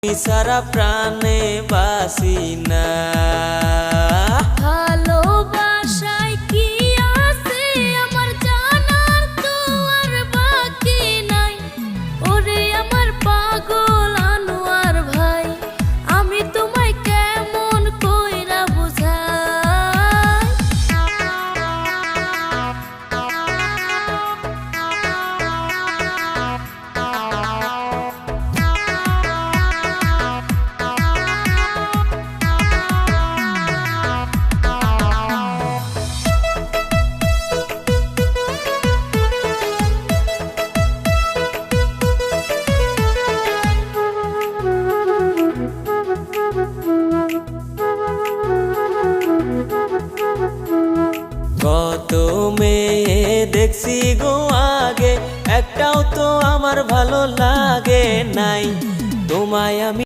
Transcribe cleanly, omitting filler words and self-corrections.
সারা প্রাণে বাসি না। ভালোবাসায় কি আছে আমার জানার তো আর বাকি নাই। ওরে আমার পাগল আনোয়ার ভাই, আমি তোমায় কেমন কইরা বুঝাই। কত মেয়ে দেখছি গো আগে, একটাও তো আমার ভালো লাগে নাই। তোমায় আমি